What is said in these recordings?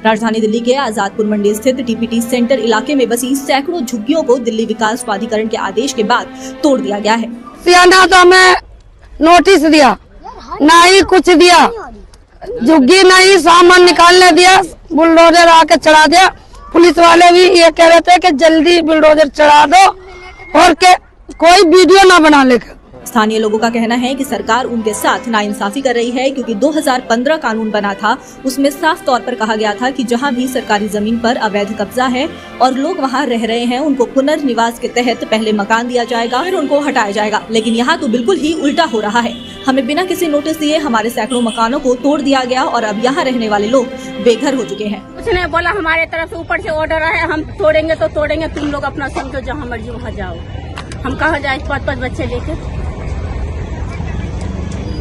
राजधानी दिल्ली के आजादपुर मंडी स्थित टीपीटी सेंटर इलाके में बसी सैकड़ों झुग्गियों को दिल्ली विकास प्राधिकरण के आदेश के बाद तोड़ दिया गया है। ना तो हमें नोटिस दिया, ना ही कुछ दिया, झुग्गी नहीं, सामान निकालने दिया, बुलडोजर आके चढ़ा दिया। पुलिस वाले भी ये कह रहे थे कि जल्दी बुलडोजर चढ़ा दो और के कोई वीडियो ना बना लेकर। स्थानीय लोगों का कहना है कि सरकार उनके साथ नाइंसाफी कर रही है, क्योंकि 2015 कानून बना था, उसमें साफ तौर पर कहा गया था कि जहां भी सरकारी जमीन पर अवैध कब्जा है और लोग वहां रह रहे हैं, उनको पुनर्निवास के तहत पहले मकान दिया जाएगा, फिर उनको हटाया जाएगा। लेकिन यहाँ तो बिल्कुल ही उल्टा हो रहा है। हमें बिना किसी नोटिस दिए हमारे सैकड़ों मकानों को तोड़ दिया गया और अब यहाँ रहने वाले लोग बेघर हो चुके हैं। कुछ नहीं बोला, हमारे तरफ से ऊपर से ऑर्डर है, हम तोड़ेंगे तो तोड़ेंगे, तुम लोग अपना समझो, जहाँ मर्जी वहाँ जाओ। हम कहाँ जाए 5-5 बच्चे लेके?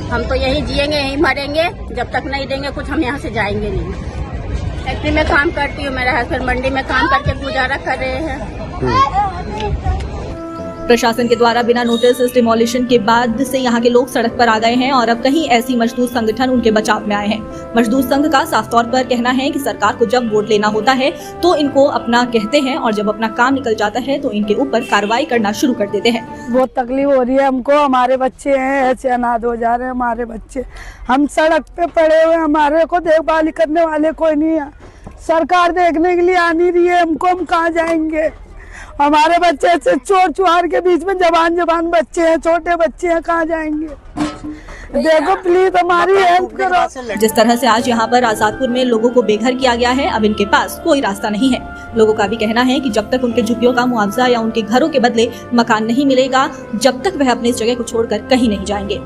हम तो यही जिएंगे, यही मरेंगे, जब तक नहीं देंगे कुछ हम यहाँ से जाएंगे नहीं। फैक्ट्री में काम करती हूँ, मेरा हस्बैंड मंडी में काम करके गुजारा कर रहे हैं। प्रशासन के द्वारा बिना नोटिस इस डिमोलिशन के बाद से यहाँ के लोग सड़क पर आ गए हैं और अब कहीं ऐसी मजदूर संगठन उनके बचाव में आए हैं। मजदूर संघ का साफ तौर पर कहना है कि सरकार को जब वोट लेना होता है तो इनको अपना कहते हैं और जब अपना काम निकल जाता है तो इनके ऊपर कार्रवाई करना शुरू कर देते हैं। बहुत तकलीफ हो रही है हमको, हमारे बच्चे हैं ऐसे अनाथ हो जा रहे हैं हमारे बच्चे, हम सड़क पे पड़े हुए, हमारे को देखभाल करने वाले कोई नहीं है, सरकार देखने के लिए आ नहीं रही है हमको, हम कहाँ जाएंगे? हमारे बच्चे ऐसे चोर चुहार के बीच में जवान बच्चे हैं, छोटे बच्चे हैं, कहाँ जाएंगे? देखो प्लीज हमारी हेल्प करो। जिस तरह से आज यहाँ पर आजादपुर में लोगों को बेघर किया गया है, अब इनके पास कोई रास्ता नहीं है। लोगों का भी कहना है कि जब तक उनके झुग्गियों का मुआवजा या उनके घरों के बदले मकान नहीं मिलेगा, जब तक वह अपने इस जगह को छोड़कर कहीं नहीं जाएंगे।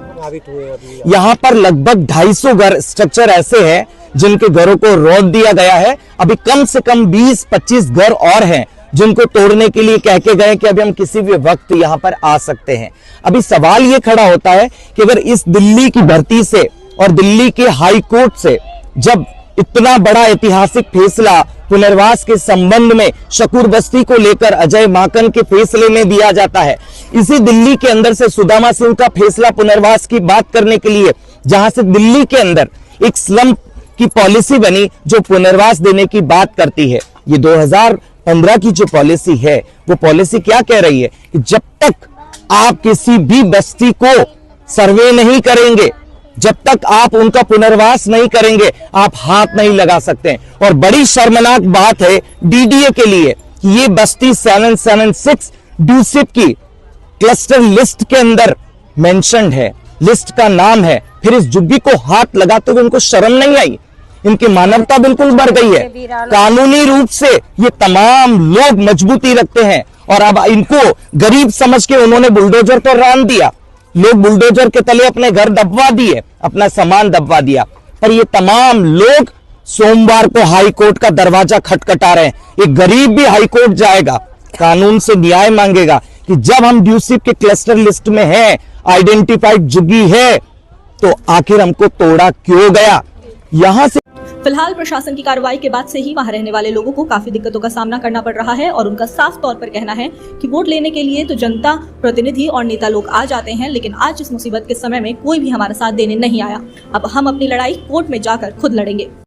यहाँ पर लगभग 250 घर स्ट्रक्चर ऐसे हैं जिनके घरों को रोक दिया गया है। अभी कम से कम 20-25 घर और हैं जिनको तोड़ने के लिए कह के गए कि अभी हम किसी भी वक्त यहाँ पर आ सकते हैं। अभी सवाल ये खड़ा होता है कि अगर इस दिल्ली की धरती से और दिल्ली के हाई कोर्ट से जब इतना बड़ा ऐतिहासिक फैसला पुनर्वास के संबंध में शकूर बस्ती को लेकर अजय माकन के फैसले में दिया जाता है, इसी दिल्ली के अंदर से सुदामा सिंह का फैसला पुनर्वास की बात करने के लिए, जहां से दिल्ली के अंदर एक स्लम की पॉलिसी बनी जो पुनर्वास देने की बात करती है। ये 2015 की जो पॉलिसी है, वो पॉलिसी क्या कह रही है कि जब तक आप किसी भी बस्ती को सर्वे नहीं करेंगे, जब तक आप उनका पुनर्वास नहीं करेंगे, आप हाथ नहीं लगा सकते। और बड़ी शर्मनाक बात है डीडीए के लिए कि ये बस्ती 776 ड्यूसिप की क्लस्टर लिस्ट के अंदर मेंशन्ड है, लिस्ट का नाम है, फिर इस झुग्गी को हाथ लगाते हुए उनको शर्म नहीं आई? इनकी मानवता बिल्कुल बढ़ गई है। कानूनी रूप से ये तमाम लोग मजबूती रखते हैं और अब इनको गरीब समझ के उन्होंने बुलडोजर पर रान दिया। लोग बुलडोजर के तले अपने घर दबवा दिए, अपना सामान दबवा दिया। पर ये तमाम लोग सोमवार को हाई कोर्ट का दरवाजा खटखटा रहे हैं। एक गरीब भी हाई कोर्ट जाएगा, कानून से न्याय मांगेगा कि जब हम ड्यूसिप के क्लस्टर लिस्ट में हैं, आइडेंटिफाइड झुग्गी है, तो आखिर हमको तोड़ा क्यों गया? यहाँ से फिलहाल प्रशासन की कार्रवाई के बाद से ही वहां रहने वाले लोगों को काफी दिक्कतों का सामना करना पड़ रहा है और उनका साफ तौर पर कहना है कि वोट लेने के लिए तो जनता प्रतिनिधि और नेता लोग आ जाते हैं, लेकिन आज इस मुसीबत के समय में कोई भी हमारा साथ देने नहीं आया। अब हम अपनी लड़ाई कोर्ट में जाकर खुद लड़ेंगे।